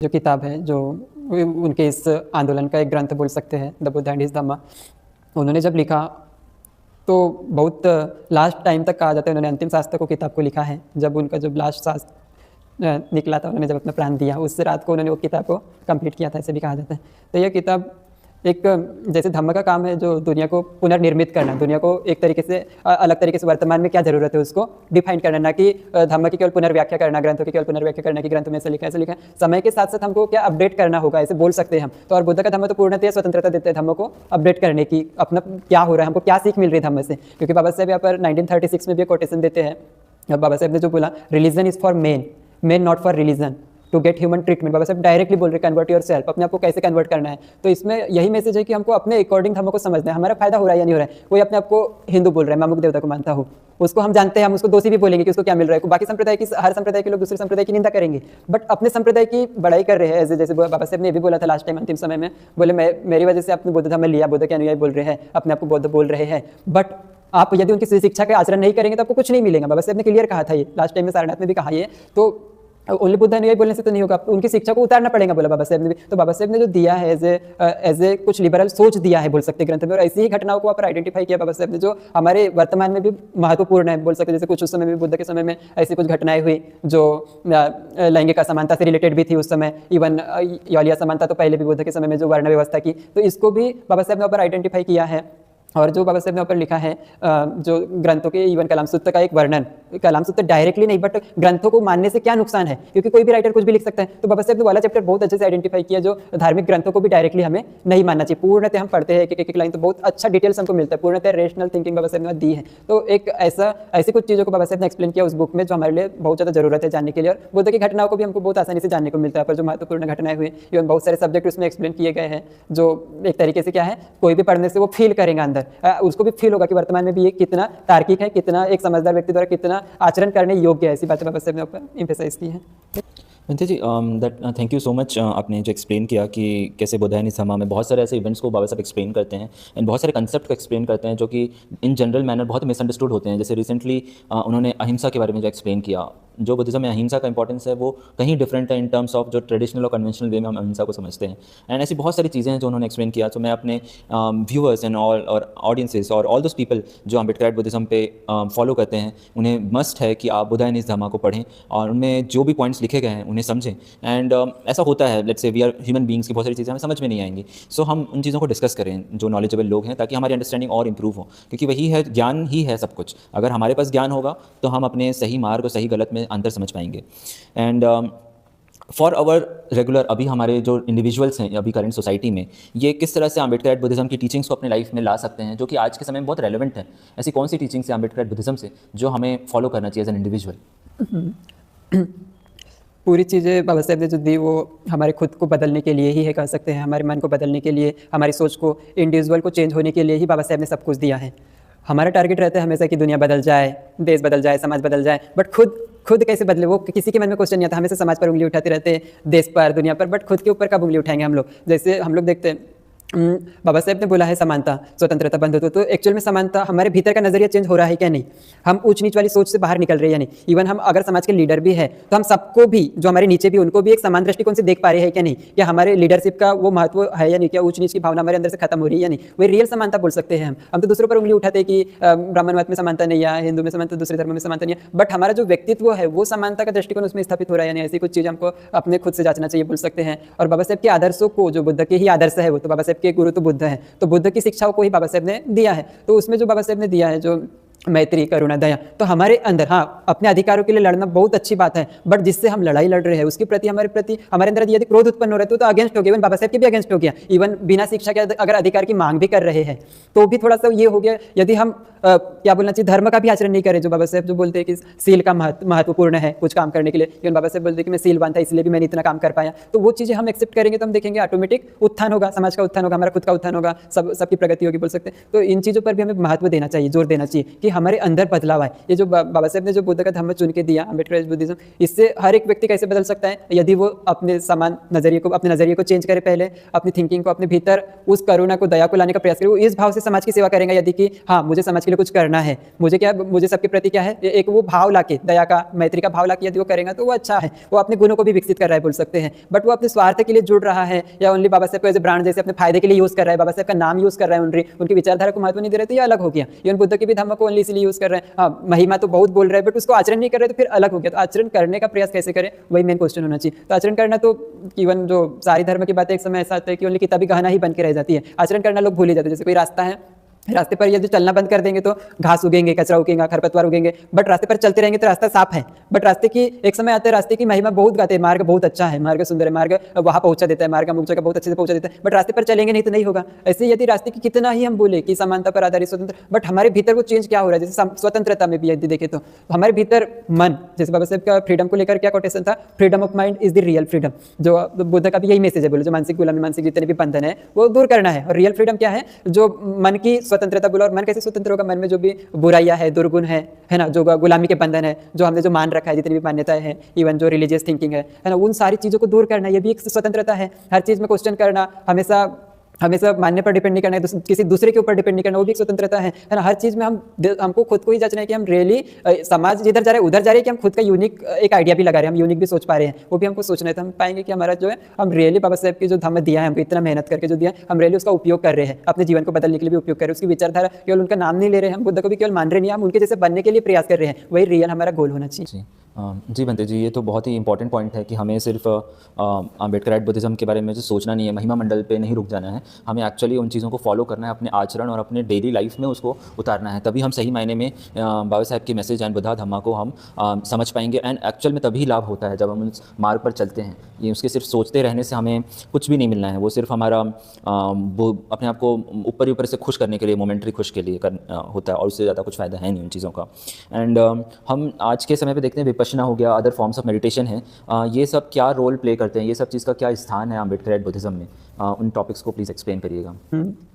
जो किताब है, जो उनके इस आंदोलन का एक ग्रंथ बोल सकते हैं, द बुद्ध एंड हिज धम्मा, उन्होंने जब लिखा तो बहुत लास्ट टाइम तक कहा जाता है उन्होंने अंतिम सांस तक वो किताब को लिखा है। जब उनका जब लास्ट सांस निकला था, उन्होंने जब अपना प्राण दिया, उस रात को उन्होंने वो किताब को कंप्लीट किया था, ऐसे भी कहा जाता है। तो यह किताब एक जैसे धम्म का काम है जो दुनिया को पुनर्निर्मित करना, दुनिया को एक तरीके से अलग तरीके से वर्तमान में क्या जरूरत है उसको डिफाइन करना, ना कि धम्म की केवल पुनर्व्याख्या करना, ग्रंथों की केवल पुनर्व्याख्या करना कि ग्रंथ में ऐसे लिखा है ऐसे लिखा है। समय के साथ साथ हमको क्या अपडेट करना होगा, ऐसे बोल सकते हैं हम। तो और बुद्ध का धम्म तो पूर्णतः स्वतंत्रता देते हैं धम्म को अपडेट करने की, अपना क्या हो रहा है, हमको क्या सीख मिल रही है धम्म से। क्योंकि बाबा साहब यहाँ पर 1936 में भी कोटेशन देते हैं। बाबा साहब ने जो बोला, religion is for men not for religion to get human treatment. Baba Saheb directly बोल रहे कन्वर्ट योर सेल्फ, अपने आप को कैसे कन्वर्ट करना है। तो इसमें यही मैसेज है कि हमको अपने अकॉर्डिंग धर्म को समझना है, हमारा फायदा हो रहा है या नहीं हो रहा है। कोई अपने आप को हिंदू बोल रहा है, मैं अमुक देवता को मानता हूँ, उसको हम जानते हैं, हम उसको दोषी भी बोलेंगे कि उसको क्या मिल रहा है। बाकी संप्रदाय की, हर संप्रदाय के लोग दूसरे संप्रदाय की निंदा करेंगे, बट अपने संप्रदाय की बड़ाई कर रहे हैं। जैसे बाबा साहब ने भी बोला था लास्ट टाइम अंतिम समय में, बोले मेरी वजह से आपने बुद्ध धर्म लिया, बुद्ध के अनुयायी बोल रहे हैं, अपने आप को बुद्ध बोल रहे हैं, बट आप यदि उनकी शिक्षा का आचरण नहीं करेंगे तो आपको कुछ नहीं मिलेगा। बाबा साहब ने क्लियर कहा था ये, लास्ट टाइम में सारनाथ में भी कहा ये। तो ओनली बुद्ध अनुयायी बोलने से तो नहीं होगा, उनकी शिक्षा को उतारना पड़ेगा, बोला बाबा साहब ने भी। तो बाबा साहब ने जो दिया है एज ए कुछ लिबरल सोच दिया है बोल सकते ग्रंथ में, और ऐसी ही घटनाओं को आप आइडेंटिफाई किया बाबा साहब ने जो हमारे वर्तमान में भी महत्वपूर्ण है बोल सकते। जैसे कुछ उस समय में बुद्ध के समय में ऐसी कुछ घटनाएं हुई जो लैंगिक असमानता से रिलेटेड भी थी उस समय। इवन यौलिया समानता तो पहले भी बुद्ध के समय में जो वर्ण व्यवस्था की, तो इसको भी बाबा साहब ने ऊपर आइडेंटिफाई किया है। और जो बाबा साहब ने ऊपर लिखा है जो ग्रंथों के, इवन कलाम सूत्र का एक वर्णन, कलाम सूत्र डायरेक्टली नहीं बट ग्रंथों को मानने से क्या नुकसान है, क्योंकि कोई भी राइटर कुछ भी लिख सकता है। तो बाबा साहब ने वाला चैप्टर बहुत अच्छे से आइडेंटिफाई किया जो धार्मिक ग्रंथों को भी डायरेक्टली हमें नहीं मानना चाहिए। पूर्णतः हम पढ़ते हैं एक लाइन तो बहुत अच्छा डिटेल्स हमको मिलता है, पूर्णतः रेशनल थिंकिंग बाबा साहब ने दी है। तो एक ऐसी कुछ चीज़ों को बाबा साहब ने एक्सप्लेन किया उस बुक में जो हमारे लिए बहुत ज़्यादा जरूरत है जानने के लिए। और बुद्ध की घटनाओं को भी हमको बहुत आसानी से जानने को मिलता है, पर जो महत्वपूर्ण घटनाएं हुई, इवन बहुत सारे सब्जेक्ट उसमें एक्सप्लेन किए गए हैं जो एक तरीके से क्या है, कोई भी पढ़ने से वो फील करेंगे अंदर, उसको भी फील होगा कि वर्तमान में भी ये कितना तार्किक है, कितना एक समझदार व्यक्ति द्वारा कितना आचरण करने योग्य है। ऐसी बातें बाबा साहब ने ऊपर एम्फेसाइज की है। विंते जी, थैंक यू सो मच। आपने जो एक्सप्लेन किया कि कैसे बुद्ध एंड धम्मा में बहुत सारे ऐसे इवेंट्स को बाबा साहब एक्सप्लेन करते हैं एंड बहुत सारे कंसेप्ट को एक्सप्लेन करते हैं जो कि इन जनरल मैनर बहुत मिसअंडरस्टूड होते हैं। जैसे रिसेंटली उन्होंने अहिंसा के बारे में जो एक्सप्लेन किया, जो बुद्धिज्म में अहिंसा का इंपॉर्टेंस है वो कहीं डिफरेंट है इन टर्म्स ऑफ जो ट्रेडिशनल और कन्वेंशनल वे में हम अहिंसा को समझते हैं। एंड ऐसी बहुत सारी चीज़ें हैं जो उन्होंने एक्सप्लेन किया। तो मैं अपने व्यूअर्स एंड और ऑडियंसेस और ऑल दोज पीपल जो अम्बेडकर बुद्धिज्म पे फॉलो करते हैं, उन्हें मस्ट है कि आप बुद्ध एंड हिज धम्मा को पढ़ें और उनमें जो भी पॉइंट्स लिखे गए हैं उन्हें समझें। एंड ऐसा होता है, let's say we are human beings की बहुत सारी चीज़ें हमें समझ में नहीं आएंगी, सो हम उन चीज़ों को डिस्कस करें जो नॉलेजेबल लोग हैं, ताकि हमारी अंडरस्टैंडिंग और इंप्रूव हो। क्योंकि वही है, ज्ञान ही है सब कुछ। अगर हमारे पास ज्ञान होगा तो हम अपने सही मार्ग और सही गलत में अंतर समझ पाएंगे। एंड फॉर आवर रेगुलर, अभी हमारे जो इंडिविजुअल्स हैं अभी करंट सोसाइटी में, ये किस तरह से अम्बेडकर बुद्धिज्म की टीचिंग्स को अपने लाइफ में ला सकते हैं, जो कि आज के समय में बहुत रेलेवेंट है। ऐसी कौन सी टीचिंग्स है अम्बेडकर बुद्धिज्म से जो हमें फॉलो करना चाहिए एज एन इंडिविजुअल? पूरी चीज़ें बाबा साहब ने जो दी वो हमारे खुद को बदलने के लिए ही है, कह सकते हैं। हमारे मन को बदलने के लिए, हमारी सोच को, इंडिविजुअल को चेंज होने के लिए ही बाबा साहब ने सब कुछ दिया है। हमारा टारगेट रहता है हमेशा कि दुनिया बदल जाए, देश बदल जाए, समाज बदल जाए, बट खुद कैसे बदले वो किसी के मन में क्वेश्चन नहीं आता। हमेशा समाज पर उंगली उठाते रहते हैं, देश पर, दुनिया पर, बट खुद के ऊपर कब उंगली उठाएंगे हम लोग। जैसे हम लोग देखते हैं बाबा साहब ने बोला है समानता, स्वतंत्रता, बंधुत्व, तो एक्चुअल में समानता हमारे भीतर का नजरिया चेंज हो रहा है क्या नहीं, हम ऊंच नीच वाली सोच से बाहर निकल रहे हैं या नहीं। इवन हम अगर समाज के लीडर भी है तो हम सबको भी, जो हमारे नीचे भी, उनको भी एक समान दृष्टिकोण से देख पा रहे हैं क्या नहीं, क्या हमारे लीडरशिप का वो महत्व है या नहीं, क्या ऊंच नीच की भावना हमारे अंदर से खत्म हो रही है या नहीं। वो रियल समानता बोल सकते हैं हम तो दूसरों पर उंगली उठाते हैं कि ब्राह्मणवाद में समानता नहीं है, हिंदू में समानता, दूसरे धर्म में समानता नहीं है, बट हमारा जो व्यक्तित्व है वो समानता का दृष्टिकोण उसमें स्थापित हो रहा है या नहीं। ऐसी कुछ चीज़ हमको अपने खुद से जांचना चाहिए बोल सकते हैं। और बाबा साहब के आदर्शों को, जो बुद्ध के ही आदर्श है, वो तो बाबा साहब के गुरु तो बुद्ध है, तो बुद्ध की शिक्षाओं को ही बाबा साहब ने दिया है। तो उसमें जो बाबा साहब ने दिया है, जो मैत्री, करुणा, दया, तो हमारे अंदर, हाँ, अपने अधिकारों के लिए लड़ना बहुत अच्छी बात है, बट जिससे हम लड़ाई लड़ रहे हैं उसके प्रति हमारे अंदर यदि क्रोध उत्पन्न हो रहा है तो अगेंस्ट हो गया। इवन बाबा साहब के भी अगेंस्ट हो गया। इवन बिना शिक्षा के अगर अधिकार की मांग भी कर रहे हैं तो भी थोड़ा सा ये हो गया। यदि हम क्या बोलना चाहिए, धर्म का भी आचरण नहीं करें, जो बाबा साहब जो बोलते हैं कि सील का महत्वपूर्ण है कुछ काम करने के लिए। इवन बाबा साहब बोलते हैं कि मैं सीलवान था इसलिए भी मैंने इतना काम कर पाया। तो वो चीज़ें हम एक्सेप्ट करेंगे तो हम देखेंगे ऑटोमेटिक उत्थान होगा, समाज का उत्थान होगा, हमारा खुद का उत्थान होगा, सबकी प्रगति होगी बोल सकते हैं। तो इन चीज़ों पर भी हमें महत्व देना चाहिए, जोर देना चाहिए कि हमारे अंदर बदलाव आए। ये जो बाबा साहब ने जो बुद्ध का धम्म चुन के दिया, अम्बेडकर बुद्धिज्म, इससे हर एक व्यक्ति कैसे बदल सकता है यदि वो अपने समान नजरिए को, अपने नजरिए को चेंज करे, पहले अपनी थिंकिंग को, अपने भीतर उस करुणा को, दया को लाने का प्रयास करे, वो इस भाव से समाज की सेवा करेंगे यदि कि हाँ मुझे समाज के लिए कुछ करना है, मुझे सबके प्रति क्या है, एक वो भाव लाके, दया का, मैत्री का भाव लाके यदि वो करेगा तो वो अच्छा है, वो अपने गुणों को भी विकसित कर रहा है बोल सकते हैं। बट वो अपने स्वार्थ के लिए जुड़ रहा है या ओनली बाबा साहब को एज ए ब्रांड जैसे अपने फायदे के लिए यूज कर रहा है, बाबा साहब का नाम यूज कर रहा है, उनकी विचारधारा को महत्व नहीं दे रहे, तो ये अलग हो गया। इवन बुद्ध के भी धम्म को ओनली इसलिए यूज कर रहे हैं, हाँ महिमा तो बहुत बोल रहे हैं बट उसको आचरण नहीं कर रहे, तो फिर अलग हो गया। तो आचरण करने का प्रयास कैसे करें, वही मेन क्वेश्चन होना चाहिए। तो आचरण करना तो इवन जो सारी धर्म की बातें एक समय ऐसा आता है कि ओनली किताबी गहना ही बन के रह जाती है, आचरण करना लोग भूल ही जाते हैं। जैसे कोई रास्ता है, रास्ते पर यदि चलना बंद कर देंगे तो घास उगेंगे, कचरा उगेगा, खरपतवार उगेंगे, बट रास्ते पर चलते रहेंगे तो रास्ता साफ है। बट रास्ते की एक समय आते हैं, रास्ते की महिमा बहुत गाते हैं, मार्ग बहुत अच्छा है, मार्ग सुंदर है, मार्ग वहाँ पहुंचा देता है, मार्ग अमुक जगह बहुत अच्छे से पहुंचा देता है, बट रास्ते पर चलेंगे नहीं तो नहीं होगा। ऐसे यदि रास्ते की कितना ही हम बोले कि समानता पर आधारित स्वतंत्र, बट हमारे भीतर वो चेंज क्या हो रहा है, जैसे स्वतंत्रता में भी यदि देखे तो हमारे भीतर मन, जैसे बाबा साहब का फ्रीडम को लेकर क्या कोटेशन था, freedom of mind is the real freedom, जो बुद्ध का भी यही मैसेज है, बोलो जो मानसिक गुलामी, मानसिक जितने भी बंधन है वो दूर करना है। और रियल फ्रीडम क्या है, जो मन की स्वतंत्रता बोलो, और मन कैसे स्वतंत्र होगा, मन में जो भी बुराइयां है, दुर्गुण है ना, जो गुलामी के बंधन है, जो हमने जो मान रखा है, जितनी भी मान्यताएं हैं, इवन जो रिलीजियस थिंकिंग है ना, उन सारी चीजों को दूर करना, ये भी एक स्वतंत्रता है। हर चीज में क्वेश्चन करना, हमेशा मानने पर डिपेंड नहीं करना है, किसी दूसरे के ऊपर डिपेंड नहीं करना, वो भी एक स्वतंत्रता है ना। हर चीज में हमको खुद को ही जांचना है कि हम रियली समाज जिधर जा रहे हैं उधर जा रहे हैं कि हम खुद का यूनिक एक आइडिया भी लगा रहे हैं, हम यूनिक भी सोच पा रहे हैं, वो भी हमको सोचना है। तो हम पाएंगे कि हमारा जो है, हम रियली बाबा साहब की जो धम्म दिया है, हमको इतना मेहनत करके जो दिया है, हम रियली उसका उपयोग कर रहे हैं, अपने जीवन को बदलने के लिए भी उपयोग कर रहे हैं। उसकी विचारधारा केवल उनका नाम नहीं ले रहे हैं, हम बुद्ध को भी केवल मान रहे नहीं, हम उनके जैसे बनने के लिए प्रयास कर रहे हैं, वही रियल हमारा गोल होना चाहिए। जी बनते जी, ये तो बहुत ही इंपॉर्टेंट पॉइंट है कि हमें सिर्फ अम्बेडकराइट बुद्धिज़्म के बारे में जो सोचना नहीं है, महिमा मंडल पे नहीं रुक जाना है, हमें एक्चुअली उन चीज़ों को फॉलो करना है, अपने आचरण और अपने डेली लाइफ में उसको उतारना है। तभी हम सही मायने में बाबा साहब की मैसेज एंड बुद्धा धम्मा को हम समझ पाएंगे। एंड एक्चुअल में तभी लाभ होता है जब हम उस मार्ग पर चलते हैं। ये उसके सिर्फ सोचते रहने से हमें कुछ भी नहीं मिलना है, वो सिर्फ हमारा वो अपने आप को ऊपर ही ऊपर से खुश करने के लिए, मोमेंट्री खुश के लिए होता है, और उससे ज़्यादा कुछ फ़ायदा है नहीं उन चीज़ों का। एंड हम आज के समय पर देखते हैं विपश्यना हो गया, अदर फॉर्म्स ऑफ मेडिटेशन है, ये सब क्या रोल प्ले करते हैं, ये सब चीज़ का क्या स्थान है अम्बेडकराइट बुद्धिज़्म में, उन टॉपिक्स को प्लीज़ एक्सप्लेन करिएगा।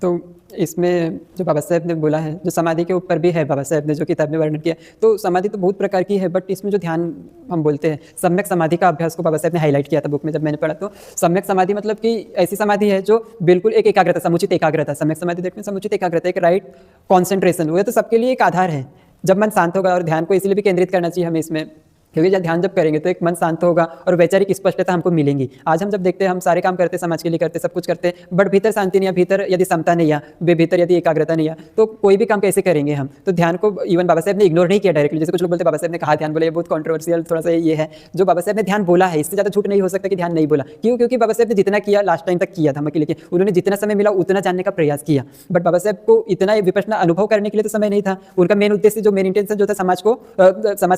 तो इसमें जो बाबा साहब ने बोला है, जो समाधि के ऊपर भी है, बाबा साहब ने जो किताब में वर्णन किया, तो समाधि तो बहुत प्रकार की है, बट इसमें जो ध्यान हम बोलते हैं, सम्यक समाधि का अभ्यास को बाबा साहब ने हाईलाइट किया था बुक में जब मैंने पढ़ा। तो सम्यक समाधि मतलब कि ऐसी समाधि है जो बिल्कुल एक एकाग्रता, समुचित एकाग्रता, सम्यक समाधि देखने समुचित एकाग्रता, एक राइट कॉन्सेंट्रेशन, वो तो सबके लिए एक आधार है। जब मन शांत होगा, और ध्यान को इसलिए भी केंद्रित करना चाहिए हमें इसमें, क्योंकि जब ध्यान जब करेंगे तो एक मन शांत होगा और वैचारिक स्पष्टता हमको मिलेंगी। आज हम जब देखते हैं, हम सारे काम करते हैं, समाज के लिए करते हैं, सब कुछ करते हैं, बट भीतर शांति नहीं है, भीतर यदि समता नहीं है, भीतर यदि एकाग्रता नहीं है, तो कोई भी काम कैसे करेंगे हम। तो ध्यान को इवन बाबा साहब ने इग्नोर नहीं किया डायरेक्टली, जैसे कुछ लोग बोलते हैं बाबा साहब ने कहा ध्यान बोला, ये बहुत कॉन्ट्रोवर्शियल थोड़ा सा ये है। जो बाबा साहब ने ध्यान बोला है, इससे ज़्यादा झूठ नहीं हो सकता कि ध्यान नहीं बोला। क्यों? क्योंकि बाबा साहब ने जितना किया लास्ट टाइम तक किया था, के लिए उन्होंने जितना समय मिला उतना जानने का प्रयास किया, बट बाबा साहब को इतना विपश्यना अनुभव करने के लिए तो समय नहीं था। उनका मेन उद्देश्य, जो मेन इंटेंशन जो था, समाज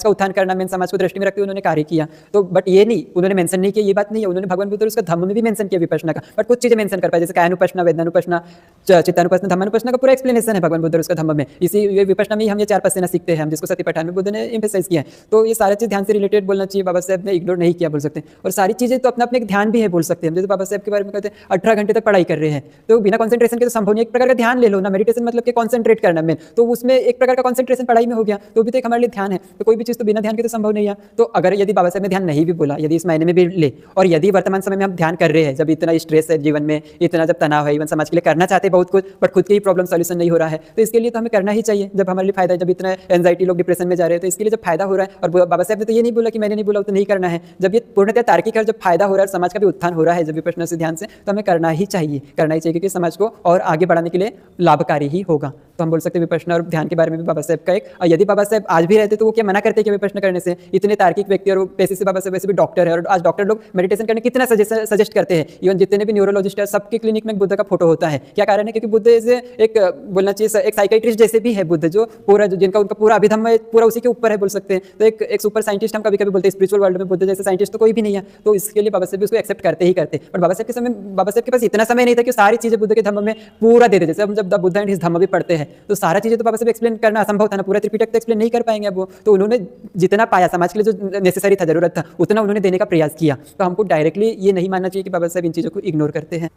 का उत्थान करना, मेन समाज को दृष्टि में रखते हुए उन्होंने कार्य किया। तो बट ये नहीं, उन्होंने मेंशन नहीं किया, ये बात नहीं है, उन्होंने भगवान बुद्ध और उसका धम्म में भी मेंशन किया विपश्यना का, बट कुछ चीजें मेंशन कर पाए, जैसे कायानुपश्यना, वेदनानुपश्यना, चित्तानुपश्यना, धम्मानुपश्यना का पूरा एक्सप्लेनेशन है भगवान बुद्ध और उसका धम्म में। इसी विपश्यना में हम ये 4 पश्यना सीखते हैं, हम जिसको सतिपट्ठान में बुद्ध ने एम्फेसाइज किया है। तो ये सारी चीज ध्यान से रिलेटेड बोलना चाहिए, बाबा साहब ने इग्नोर नहीं किया बोल सकते हैं। और सारी चीजें तो अपना अपने एक ध्यान भी है बोल सकते हैं। जैसे बाबा साहब के बारे में कहते हैं 18 घंटे तक पढ़ाई कर रहे हैं, तो बिना कॉन्सेंट्रेशन के तो संभव नहीं। एक प्रकार का ध्यान ले लो ना, मेडिटेशन मतलब कि कॉन्सेंट्रेट करना में, तो उसमें एक प्रकार का कॉन्सेंट्रेशन पढ़ाई में हो गया, तो भी तो एक हमारे लिए ध्यान है। तो कोई भी चीज तो बिना ध्यान के तो संभव नहीं है। तो अगर यदि बाबा साहब ने ध्यान नहीं भी बोला, यदि इस मायने में भी ले, और यदि वर्तमान समय में हम ध्यान कर रहे हैं, जब इतना स्ट्रेस है जीवन में, इतना जब तनाव है, इवन समाज के लिए करना चाहते हैं बहुत कुछ, बट खुद की ही प्रॉब्लम सॉल्यूशन नहीं हो रहा है, तो इसके लिए तो हमें करना ही चाहिए। जब हमारे लिए फायदा है, जब इतना एंजाइटी, लोग डिप्रेशन में जा रहे हैं, तो इसके लिए जब फायदा हो रहा है, और बाबा साहब ने तो ये नहीं बोला कि मैंने नहीं बोला तो नहीं करना है। जब ये पूर्णतः तार्किक है, जब फायदा हो रहा है, समाज का भी उत्थान हो रहा है जब विपश्यना से, ध्यान से, तो हमें करना ही चाहिए क्योंकि समाज को और आगे बढ़ाने के लिए लाभकारी ही होगा। तो हम बोल सकते हैं विपश्यना और ध्यान के बारे में भी बाबा साहब का एक, यदि बाबा साहब आज भी रहते तो वो क्या मना करते कि विपश्यना करने से? इतने तार्किक व्यक्ति, और पैसे से बाबा साहब वैसे भी डॉक्टर है, और आज डॉक्टर लोग मेडिटेशन करने कितना सजेस्ट करते हैं। इवन जितने भी न्यूरोलॉजिस्ट है, सबके क्लिनिक में बुद्ध का फोटो होता है। क्या कारण है? क्योंकि बुद्ध एक बोलना चाहिए एक साइकेट्रिस्ट जैसे भी है बुद्ध, जो पूरा जिनका उनका पूरा अभिधम्म है, पूरा उसी के ऊपर है बोल सकते हैं। तो एक सुपर साइंटिस्ट हम कभी कभी बोलते हैं स्पिरिचुअल वर्ल्ड में, बुद्ध जैसे साइंटिस्ट तो कोई भी नहीं है। तो इसके लिए बाबा साहब भी उसको एक्सेप्ट करते ही करते। बट बाबा साहब के समय, बाबा साहब के पास इतना समय नहीं था कि सारी चीजें बुद्ध के धम्म में पूरा दे देते। जैसे हम जब द बुद्ध एंड हिज धम्म भी पढ़ते हैं, तो सारा चीजें तो बाबा साहब एक्सप्लेन करना असंभव था ना, पूरा त्रिपिटक तो एक्सप्लेन नहीं कर पाएंगे अब वो। तो उन्होंने जितना पाया, समाज के लिए जो नेसेसरी था, जरूरत था, उतना उन्होंने देने का प्रयास किया। तो हमको डायरेक्टली ये नहीं मानना चाहिए कि बाबा साहब इन चीज़ों को इग्नोर करते हैं।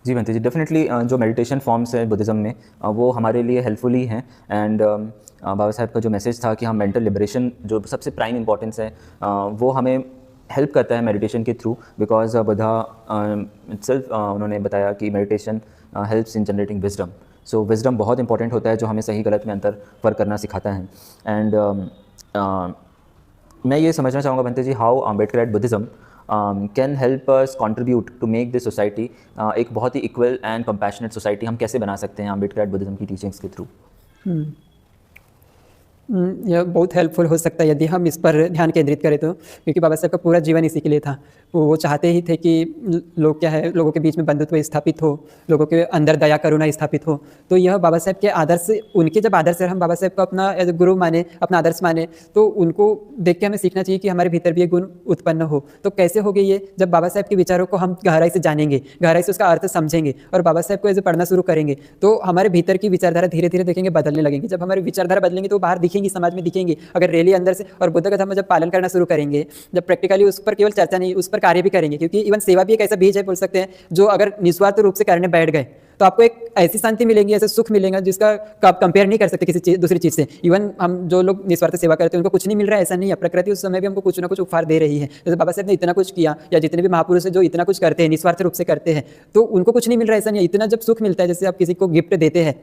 जी बनते जी, डेफिनेटली जो मेडिटेशन फॉर्म्स है बुद्धिज़्म में वो हमारे लिए हेल्पफुल ही हैं। एंड बाबा साहब का जो मैसेज था कि हम मेंटल लिबरेशन जो सबसे प्राइम इंपॉर्टेंस है वो हमें हेल्प करता है मेडिटेशन के थ्रू, बिकॉज बुद्धा इटसेल्फ उन्होंने बताया कि meditation helps in generating wisdom. So wisdom बहुत इंपॉर्टेंट होता है जो हमें सही गलत में अंतर फ़र्क करना सिखाता है। एंड मैं ये समझना चाहूँगा Bante ji, how Ambedkarite Buddhism can help us contribute to make this society एक बहुत ही इक्वल एंड कंपैशनेट सोसाइटी हम कैसे बना सकते हैं अम्बेडकर एट बुद्धिज़्म की टीचिंग्स के थ्रू। यह बहुत हेल्पफुल हो सकता है यदि हम इस पर ध्यान केंद्रित करें तो, क्योंकि बाबा साहब का पूरा जीवन इसी के लिए था। वो चाहते ही थे कि लोग क्या है, लोगों के बीच में बंधुत्व स्थापित हो, लोगों के अंदर दया करुणा स्थापित हो। तो यह बाबा साहब के आदर्श, उनके जब आदर्श हम बाबा साहब को अपना एज गुरु माने, अपना आदर्श माने, तो उनको देख के हमें सीखना चाहिए कि हमारे भीतर भी ये गुण उत्पन्न हो। तो कैसे होगी ये? जब बाबा साहब के विचारों को हम गहराई से जानेंगे, गहराई से उसका अर्थ समझेंगे और बाबा साहब को ऐसे पढ़ना शुरू करेंगे, तो हमारे भीतर की विचारधारा धीरे धीरे देखेंगे बदलने लगेंगे। जब हमारी विचारधारा बदलेंगे तो बाहर दिखेंगी, समाज में दिखेंगे। अगर रियली अंदर से और बुद्ध का धर्म जब पालन करना शुरू करेंगे, जब प्रैक्टिकली उस पर केवल चर्चा नहीं, उस पर कार्य भी करेंगे, क्योंकि इवन सेवा भी एक ऐसा बीज है बोल सकते हैं जो अगर निस्वार्थ रूप से करने बैठ गए तो आपको एक ऐसी शांति मिलेगी, ऐसा सुख मिलेगा जिसका आप कंपेयर नहीं कर सकते किसी चीज, दूसरी चीज से। इवन हम जो लोग निस्वार्थ सेवा करते हैं उनको कुछ नहीं मिल रहा है ऐसा नहीं है, प्रकृति उस समय भी हमको कुछ ना कुछ उपहार दे रही है। जैसे बाबा साहब ने इतना कुछ किया, या जितने भी महापुरुष हैं जो इतना कुछ करते हैं निस्वार्थ रूप से करते हैं, तो उनको कुछ नहीं मिल रहा है ऐसा नहीं है। इतना जब सुख मिलता है, जैसे आप किसी को गिफ्ट देते हैं,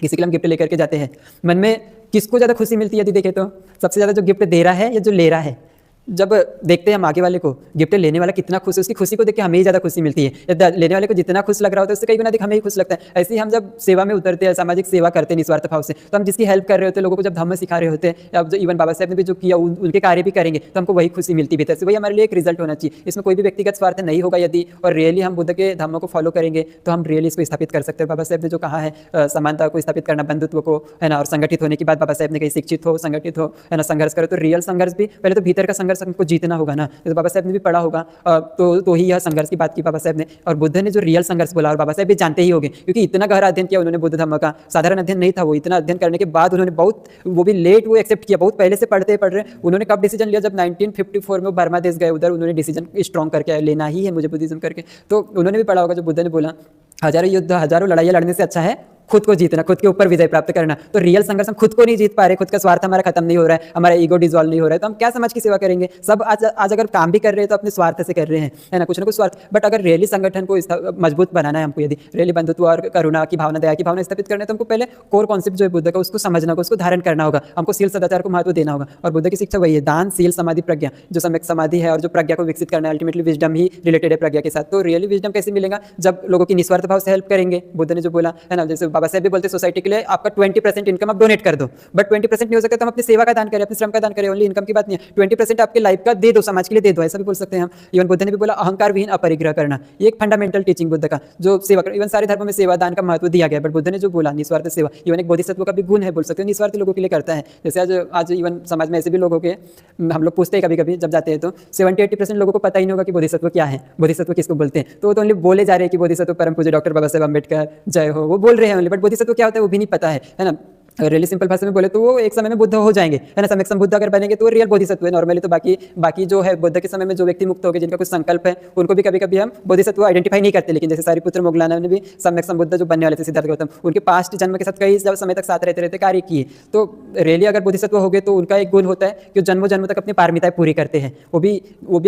किसी के लिए हम गिफ्ट लेकर के जाते हैं, मन में किसको ज़्यादा खुशी मिलती है यदि देखें तो? सबसे ज़्यादा जो गिफ्ट दे रहा है या जो ले रहा है। जब देखते हैं हम आगे वाले को, गिफ्ट लेने वाला कितना खुश है, उसकी खुशी को देख के हमें ही ज़्यादा खुशी मिलती है। या लेने वाले को जितना खुश लग रहा होता है उससे कई गुना अधिक हमें ही खुश लगता है। ऐसे ही हम जब सेवा में उतरते हैं, सामाजिक सेवा करते हैं निस्वार्थ भाव से, तो हम जिसकी हेल्प कर रहे होते हैं, लोगों को जब धम्म सिखा रहे होते हैं, या जो इवन बाबा साहब ने भी जो किया उनके कार्य भी करेंगे, तो हमको वही खुशी मिलती है भीतर से। वही हमारे लिए एक रिजल्ट होना चाहिए। इसमें कोई भी व्यक्तिगत स्वार्थ नहीं होगा यदि, और रियली हम बुद्ध के धम्मों को फॉलो करेंगे तो हम रियली इसको स्थापित कर सकते हैं। बाबा साहब ने जो कहा है समानता को स्थापित करना, बंधुत्व को, है ना, और संगठित होने की बात बाबा साहब ने कही, शिक्षित हो, संगठित हो, है ना, संघर्ष करो। तो रियल संघर्ष भी पहले तो भीतर का संघर्ष हमको जीतना होगा ना, जैसे बाबा साहब ने भी पढ़ा होगा, तो ही यह संघर्ष की बात की बाबा साहब ने। और बुद्ध ने जो रियल संघर्ष बोला, और बाबा साहब भी जानते ही होंगे क्योंकि इतना गहरा अध्ययन किया उन्होंने बुद्ध धर्म का। साधारण अध्ययन नहीं था वो, इतना अध्ययन करने के बाद उन्होंने बहुत, वो भी लेट वो एक्सेप्ट किया, बहुत पहले से पढ़ते पढ़ रहे। उन्होंने कब डिसीजन लिया? जब 1954 में बर्मा देश गए, उधर उन्होंने डिसीजन स्ट्रॉन्ग करके लेना ही है मुझे बुद्धिज्म करके। तो उन्होंने भी पढ़ा होगा जो बुद्ध ने बोला, हजारों युद्ध, हजारों लड़ाइयाँ लड़ने से अच्छा है खुद को जीतना, खुद के ऊपर विजय प्राप्त करना। तो रियल संघर्ष हम खुद को नहीं जीत पा रहे, खुद का स्वार्थ हमारा खत्म नहीं हो रहा है, हमारा ईगो डिजॉल्व नहीं हो रहा है, तो हम क्या समाज की सेवा करेंगे? सब आज अगर काम भी कर रहे हैं तो अपने स्वार्थ से कर रहे हैं, है ना, कुछ ना कुछ स्वार्थ। बट अगर रियली संगठन को मजबूत बनाना है हमको, यदि रियली बंधुत्व और करुणा की भावना, दया की भावना स्थापित करना है, तो हमको पहले कोर कॉन्सेप्ट जो है बुद्ध का, उसको समझना होगा, उसको धारण करना होगा। हमको शील सदाचार को महत्व देना होगा। और बुद्ध की शिक्षा वही है, दान, शील, समाधि, प्रज्ञा। जो सम्यक समाधि है और जो प्रज्ञा को विकसित करना है, अल्टीमेटली विजडम ही रिलेटेड है प्रज्ञा के साथ। तो रियली विजडम कैसे मिलेगा? जब लोगों की निस्वार्थ भाव से हेल्प करेंगे। बुद्ध ने जो बोला है ना, जैसे बाबा साहब भी बोलते सोसाइटी के लिए आपका 20% इनकम आप डोनेट कर दो, बट 20% नहीं हो सकता तो हम अपनी सेवा का दान करें, अपने श्रम का दान करें। ओनली इनकम की बात नहीं है, 20% आपके लाइफ का दे दो, समाज के लिए दे दो, ऐसा भी बोल सकते हैं हम। इवन बुद्ध ने भी बोला अहंकार विहीन अपरिग्रह करना, ये एक फंडामेंटल टीचिंग बुद्ध का, जो सेवा कर। इवन सारे धर्मों में सेवा दान का महत्व दिया गया, बट बुद्ध ने जो बोला निस्वार्थ सेवा, इवन एक बोधिसत्व का भी गुण है बोल सकते हैं, निस्वार्थ लोगों के लिए करता है। जैसे आज इवन समाज में ऐसे भी लोग हो गए, हम लोग पूछते हैं कभी कभी जब जाते हैं तो 70-80% लोगों को पता ही नहीं होगा कि बोधिसत्व क्या है, बोधिसत्व किसको बोलते हैं। तो ओनली बोले जा रहे हैं कि बोधिसत्व परम पूज्य डॉक्टर बाबा साहब अम्बेडकर जय हो, वो बोल रहे हैं ओनली, बट बोधिसत्व क्या होता है वो भी नहीं पता है ना। अगर रियली सिंपल भाषा में बोले तो वो एक समय में बुद्ध हो जाएंगे, है ना, सम्यक संबुद्ध अगर बनेंगे तो वो रियल बोधिसत्व है। नॉर्मली तो बाकी जो है बुद्ध के समय में जो व्यक्ति मुक्त हो गए, जिनका कुछ संकल्प है, उनको भी कभी कभी हम बोधिसत्व आइडेंटिफाई नहीं करते। लेकिन जैसे सारिपुत्र मोगलाना ने भी सम्यक संबुद्ध जो बनने वाले थे सिद्धार्थ गौतम, उनके पास्ट जन्म के साथ कई समय तक साथ रहते कार्य किए। तो रियली अगर बोधिसत्व हो गए तो उनका एक गुण होता है कि जन्मों जन्म तक अपनी पारमिताएं पूरी करते हैं। वो भी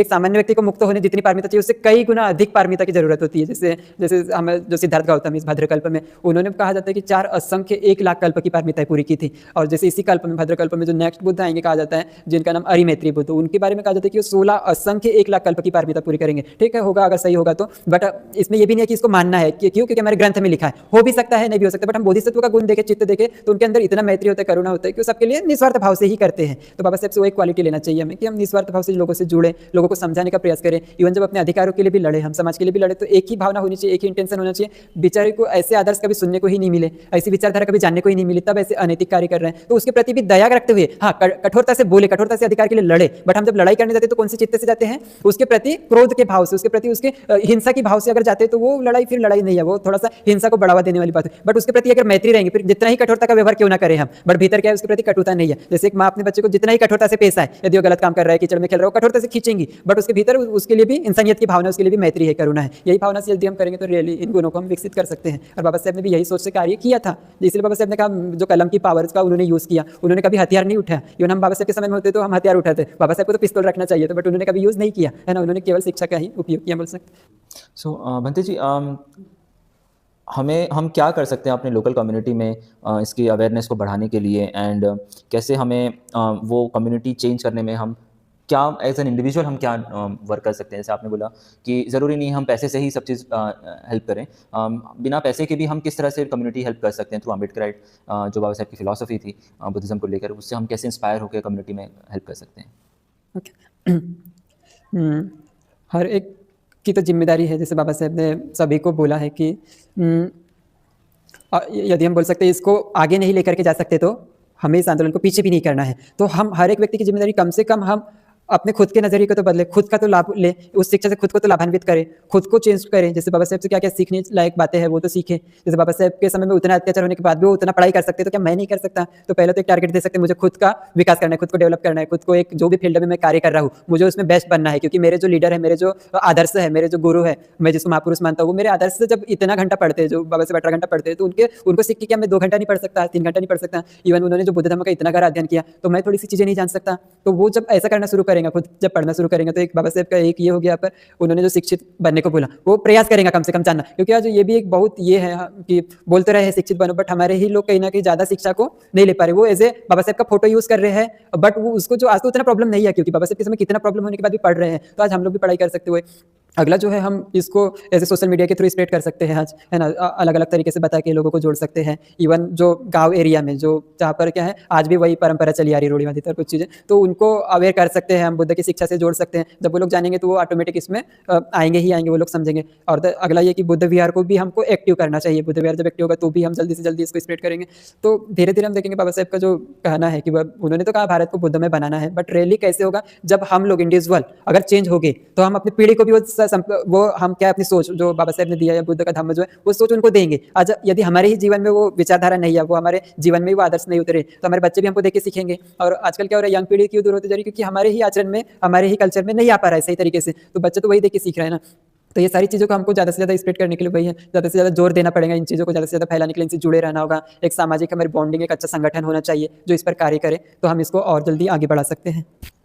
एक सामान्य व्यक्ति को मुक्त होने जितनी पारमिता चाहिए उससे कई गुना अधिक पारमिता की जरूरत होती है। जैसे हमें जो सिद्धार्थ गौतम इस भद्रकल्प में, उन्होंने कहा जाता है कि 4 असंख्य 1 लाख कल्प की पारमिताएं पूरी की थी। और जैसे इसी कल्प में, भद्रकल्प में जो नेक्स्ट बुद्ध आएंगे कहा जाता है, जिनका नाम अरिमैत्री बुद्ध, उनके बारे में कहा जाता है कि वो 16 असंख्य 1 लाख कल्प की पारमिता पूरी करेंगे। ठीक है, होगा अगर सही होगा तो, बट इसमें ये भी नहीं है कि इसको मानना है कि क्यों, क्योंकि हमारे ग्रंथ में लिखा है, हो भी सकता है नहीं भी हो सकता। बट हम बोधिसत्व का गुण देखे, चित्त देखे, तो उनके अंदर इतना मैत्री होता है, करुणा होता है कि वो सबके लिए निस्वार्थ भाव से ही करते हैं। तो बाबा साहब से वो एक क्वालिटी लेना चाहिए हमें कि हम निस्वार्थ भाव से लोगों से जुड़े, लोगों को समझाने का प्रयास करें। इवन जब अपने अधिकारों के लिए भी लड़े, हम समाज के लिए भी लड़े, तो एक ही भावना होनी चाहिए, एक ही इंटेंशन होना चाहिए। बेचारे को ऐसे आदर्श कभी सुनने को ही नहीं मिले, ऐसी विचारधारा कभी जानने को ही नहीं मिली, तब ऐसे अनैतिक कार्य कर रहे हैं तो उसके प्रति भी दया रखते हुए हाँ कठोरता से बोले, कठोरता से अधिकार के लिए लड़े, बट हम जब लड़ाई करने जाते हैं तो कौन सी चित्त से जाते हैं? उसके प्रति क्रोध के भाव से, उसके प्रति उसके हिंसा के भाव से अगर जाते हैं तो वो लड़ाई फिर लड़ाई नहीं है, वो थोड़ा सा हिंसा को बढ़ावा देने वाली बात है। बट उसके प्रति अगर मैत्री रहेंगे, फिर जितना ही कठोरता का व्यवहार क्यों ना करें हम, बट भीतर क्या है उसके प्रति कटुता नहीं है। जैसे एक माँ अपने बच्चे को जितना ही कठोरता से पेश आए, यदि वो गलत काम कर रहा है, कीचड़ में खेल रहा है, वो कठोरता से खींचेंगी, बट उसके भीतर उसके लिए भी इंसानियत की भावना, उसके लिए भी मैत्री है, करुणा है। यही भावना से यदि हम करेंगे तो रियली इन गुणों को हम विकसित कर सकते हैं। और बाबा साहब ने भी यही सोच से कार्य किया था, इसलिए बाबा साहब ने कहा जो कलम की पावर का उन्होंने यूज़ किया, उन्होंने कभी हथियार नहीं उठाया। इवन हम बाबा साहब के समय में होते तो हम हथियार उठाते, बाबा साहब को तो पिस्तौल रखना चाहिए था, बट उन्होंने कभी यूज़ नहीं किया है ना, उन्होंने केवल शिक्षा का ही उपयोग किया, बोल सकते। सो भंते जी, हम क्या कर सकते हैं अपने लोकल कम्युनिटी में इसकी अवेयरनेस को बढ़ाने के लिए, एंड कैसे हमें वो कम्युनिटी चेंज करने में हम क्या एज एन इंडिविजुअल हम क्या वर्क कर सकते हैं? जैसे आपने बोला कि ज़रूरी नहीं हम पैसे से ही सब चीज़ हेल्प करें, बिना पैसे के भी हम किस तरह से कम्युनिटी हेल्प कर सकते हैं थ्रू अम्बेडकराइट जो बाबा साहब की फिलॉसफी थी बुद्धिज़्म को लेकर, उससे हम कैसे इंस्पायर होकर कम्युनिटी में हेल्प कर सकते हैं? ओके। हर एक की तो जिम्मेदारी है, जैसे बाबा साहब ने सभी को बोला है कि यदि हम बोल सकते हैं इसको आगे नहीं लेकर के जा सकते तो हमें इस आंदोलन को पीछे भी नहीं करना है। तो हम हर एक व्यक्ति की जिम्मेदारी कम से कम हम अपने खुद के नज़रिए को तो बदले, खुद का तो लाभ ले, उस शिक्षा से खुद को तो लाभान्वित करें, खुद को चेंज करें। जैसे बाबा साहब से क्या क्या सीखने लायक बातें हैं वो तो सीखें। जैसे बाबा साहब के समय में उतना अत्याचार होने के बाद भी वो उतना पढ़ाई कर सकते, तो क्या मैं नहीं कर सकता? तो पहले तो एक टारगेट दे सकते हैं, मुझे खुद का विकास करना है, खुद को डेवलप करना है, खुद को एक जो भी फील्ड में मैं कार्य कर रहा हूँ मुझे उसमें बेस्ट बनना है, क्योंकि मेरे जो लीडर है, मेरे जो आदर्श है, मेरे जो गुरु है, मैं जिसको महापुरुष मानता हूँ, वो मेरे आदर्श से जब इतना घंटा पढ़ते हैं, जो बाबा साहब 18 घंटा पढ़ते हैं, तो उनको सीख के क्या मैं 2 घंटा नहीं पढ़ सकता, 3 घंटा नहीं पढ़ सकता? इवन उन्होंने जो बुद्ध धर्म का इतना गहरा अध्ययन किया, तो मैं थोड़ी सी चीज़ें नहीं जान सकता? तो वो जब ऐसा करना शुरू करेंगे, खुद जब पढ़ना शुरू करेंगे, तो एक बाबा साहब का एक ये हो गया, पर उन्होंने जो शिक्षित बनने को बोला वो प्रयास करेंगे कम से कम जानना, क्योंकि आज ये भी एक बहुत ये है कि बोलते रहे शिक्षित बनो, बट हमारे ही लोग कहीं ना कहीं ज़्यादा शिक्षा को नहीं ले पा रहे। वो एज ए बाबा साहब का फोटो यूज़ कर रहे हैं, बट वो उसको जो आज तो उतना प्रॉब्लम नहीं है, क्योंकि बाबा साहब के समय कितना प्रॉब्लम होने के बाद भी पढ़ रहे हैं, तो आज हम लोग भी पढ़ाई कर सकते हुए। अगला जो है हम इसको ऐसे सोशल मीडिया के थ्रू स्प्रेड कर सकते हैं आज, है ना, अलग अलग तरीके से बता के लोगों को जोड़ सकते हैं। इवन जो गांव एरिया में जो जहाँ पर क्या है आज भी वही परंपरा चली आ रही है, रूढ़िवादिता और कुछ चीज़ें, तो उनको अवेयर कर सकते हैं हम, बुद्ध की शिक्षा से जोड़ सकते हैं। जब वो लोग जानेंगे तो वो ऑटोमेटिक इसमें आएंगे ही आएंगे, वो लोग समझेंगे। और अगला ये कि बुद्ध विहार को भी हमको एक्टिव करना चाहिए। बुद्ध विहार जब एक्टिव होगा तो भी हम जल्दी से जल्दी इसको स्प्रेड करेंगे। तो धीरे धीरे हम देखेंगे बाबा साहब का जो कहना है कि उन्होंने तो कहा भारत को बुद्ध में बनाना है, बट रियली कैसे होगा? जब हम लोग इंडिविजुअल अगर चेंज हो गए तो हम अपनी पीढ़ी को भी वो हम क्या अपनी सोच जो बाबा साहब ने दिया है, बुद्ध का धम्म जो है, वो सोच उनको देंगे। आज यदि हमारे ही जीवन में वो विचारधारा नहीं है, वो हमारे जीवन में वो आदर्श नहीं उतरे, तो हमारे बच्चे भी हमको देख के सीखेंगे। और आजकल क्या हो रहा है, यंग पीढ़ी क्यों दूर होती जा रही है? क्योंकि हमारे ही आचरण में, हमारे ही कल्चर में नहीं आ पा रहा है सही तरीके से, तो बच्चे तो वही देख के सीख रहे हैं ना। तो ये सारी चीज़ों को हमको ज़्यादा से ज़्यादा स्प्रेड करने के लिए वही है, ज़्यादा से ज़्यादा जोर देना पड़ेगा, इन चीज़ों को ज़्यादा से ज़्यादा फैलाने के लिए इनसे जुड़े रहना होगा। एक सामाजिक हमारी बॉन्डिंग, एक अच्छा संगठन होना चाहिए जो इस पर कार्य करे, तो हम इसको और जल्दी आगे बढ़ा सकते हैं।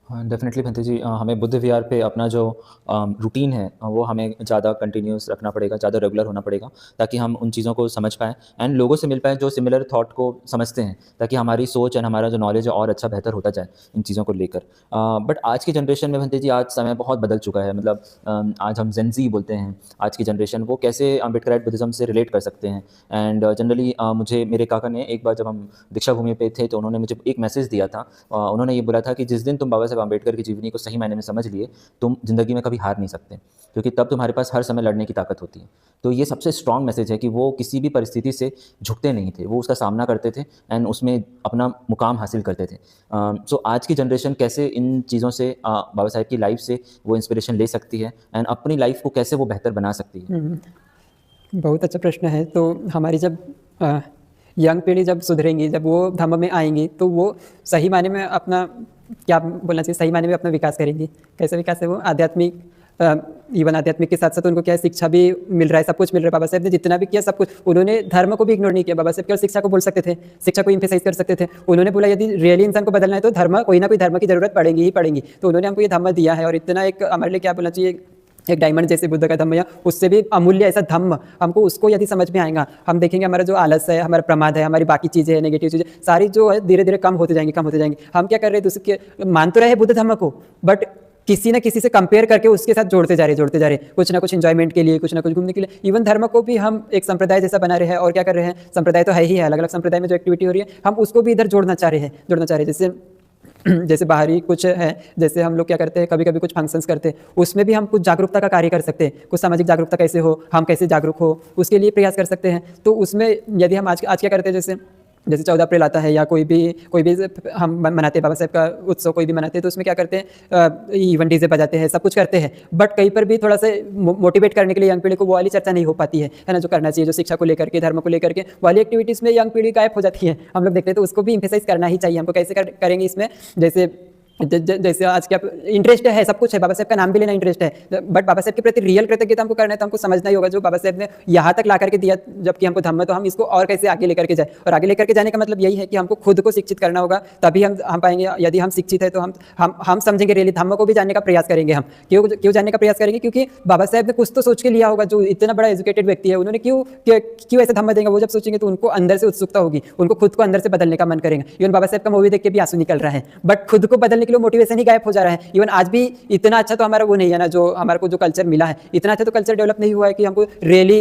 हाँ, डेफिनेटली भंते जी, हमें बुद्ध विहार पे अपना जो रूटीन है वो हमें ज़्यादा कंटिन्यूस रखना पड़ेगा, ज़्यादा रेगुलर होना पड़ेगा, ताकि हम उन चीज़ों को समझ पाएँ एंड लोगों से मिल पाएँ जो सिमिलर थॉट को समझते हैं, ताकि हमारी सोच एंड हमारा जो नॉलेज है और अच्छा बेहतर होता जाए इन चीज़ों को लेकर। बट आज की जनरेशन में भंते जी, आज समय बहुत बदल चुका है। मतलब आज हम जेन ज़ी बोलते हैं, आज की जनरेशन वो कैसे अम्बेडकराइट बुद्धिज़्म से रिलेट कर सकते हैं। एंड जनरली मुझे मेरे काका ने एक बार जब हम दीक्षा भूमि पे थे तो उन्होंने मुझे एक मैसेज दिया था। उन्होंने ये बोला था कि जिस दिन तुम बाबा साहब अम्बेडकर की जीवनी को सही मायने में समझ लिए, तुम ज़िंदगी में कभी हार नहीं सकते, क्योंकि तब तुम्हारे पास हर समय लड़ने की ताकत होती है। तो ये सबसे स्ट्रॉन्ग मैसेज है कि वो किसी भी परिस्थिति से झुकते नहीं थे, वो उसका सामना करते थे एंड उसमें अपना मुकाम हासिल करते थे। सो आज की जनरेशन कैसे इन चीज़ों से, बाबा साहब की लाइफ से वो इंस्पिरेशन ले सकती है एंड अपनी लाइफ को कैसे वो बेहतर बना सकती है? बहुत अच्छा प्रश्न है। तो हमारी जब यंग पीढ़ी जब सुधरेंगी, जब वो धम्म में आएंगी, तो वो सही मायने में अपना क्या बोलना चाहिए, सही मायने में अपना विकास करेंगी। कैसे विकास है? वो आध्यात्मिक, इवन आध्यात्मिक के साथ साथ उनको क्या है, शिक्षा भी मिल रहा है, सब कुछ मिल रहा है। बाबा साहब ने जितना भी किया सब कुछ, उन्होंने धर्म को भी इग्नोर नहीं किया। बाबा साहब केवल शिक्षा को बोल सकते थे, शिक्षा को इम्फेसाइज कर सकते थे। उन्होंने बोला यदि रियली इंसान को बदलना है तो धर्म, कोई ना कोई धर्म की जरूरत पड़ेगी ही पड़ेगी। तो उन्होंने हमको ये धम्म दिया है, और इतना एक हमारे लिए क्या बोलना चाहिए, एक डायमंड जैसे बुद्ध का धम्म, या उससे भी अमूल्य ऐसा धम्म, हमको उसको यदि समझ में आएगा, हम देखेंगे हमारा जो आलस है, हमारा प्रमाद है, हमारी बाकी चीज़ें हैं, नेगेटिव चीज़ें सारी जो है धीरे धीरे कम होते जाएंगी, कम होते जाएंगी। हम क्या कर रहे हैं, दूसरे मान तो रहे बुद्ध धम्म को, बट किसी न किसी से कंपेयर करके उसके साथ जोड़ते जा रहे, कुछ ना कुछ एंजॉयमेंट के लिए, कुछ ना कुछ घूमने के लिए। इवन धर्म को भी हम एक संप्रदाय जैसा बना रहे हैं, और क्या कर रहे हैं, संप्रदाय तो है ही है, अलग अलग संप्रदाय में जो एक्टिविटी हो रही है हम उसको भी इधर जोड़ना चाह रहे हैं। जैसे बाहरी कुछ है, जैसे हम लोग क्या करते हैं, कभी कभी कुछ फंक्शंस करते हैं, उसमें भी हम कुछ जागरूकता का कार्य कर सकते हैं। कुछ सामाजिक जागरूकता कैसे हो, हम कैसे जागरूक हो, उसके लिए प्रयास कर सकते हैं। तो उसमें यदि हम आज क्या करते हैं, जैसे जैसे 14 अप्रैल आता है या कोई भी हम मनाते हैं बाबा साहब का उत्सव कोई भी मनाते हैं तो उसमें क्या करते हैं, इवन डीजे बजाते हैं, सब कुछ करते हैं, बट कहीं पर भी थोड़ा सा मोटिवेट करने के लिए यंग पीढ़ी को वो वाली चर्चा नहीं हो पाती है ना, जो करना चाहिए, जो शिक्षा को लेकर के, धर्म को लेकर के वाली एक्टिविटीज़ में यंग पीढ़ी गायब हो जाती है, हम लोग देखते हैं। तो उसको भी इम्फेसाइज करना ही चाहिए हमको। कैसे करेंगे इसमें, जैसे आज क्या इंटरेस्ट है, सब कुछ है, बाबा साहब का नाम भी लेना इंटरेस्ट है, बट बाबा साहब के प्रति रियल कृतज्ञता हमको करना है तो हमको समझना ही होगा जो बाबा साहब ने यहाँ तक ला करके दिया जबकि हमको धम्म, तो हम इसको और कैसे आगे लेकर के जाए। और आगे लेकर के जाने का मतलब यही है कि हमको खुद को शिक्षित करना होगा, तभी हम पाएंगे। यदि हम शिक्षित है तो हम समझेंगे रियली, धम्म को भी जानने का प्रयास करेंगे। हम क्यों जानने का प्रयास करेंगे, क्योंकि बाबा साहब ने कुछ तो सोच के लिया होगा। जो इतना बड़ा एजुकेटेड व्यक्ति है, उन्होंने क्यों ऐसे धम्म देंगे, वो जब सोचेंगे तो उनको अंदर से उत्सुकता होगी, उनको खुद को अंदर से बदलने का मन करेगा। इवन बाबा साहब का मूवी देख के भी आंसू निकल रहा है, बट खुद को बदलने के लिए मोटिवेशन ही गायब हो जा रहा है। इवन आज भी इतना अच्छा तो हमारा वो नहीं है ना, जो हमारे को जो कल्चर मिला है, इतना अच्छा तो कल्चर डेवलप नहीं हुआ है कि हमको रियली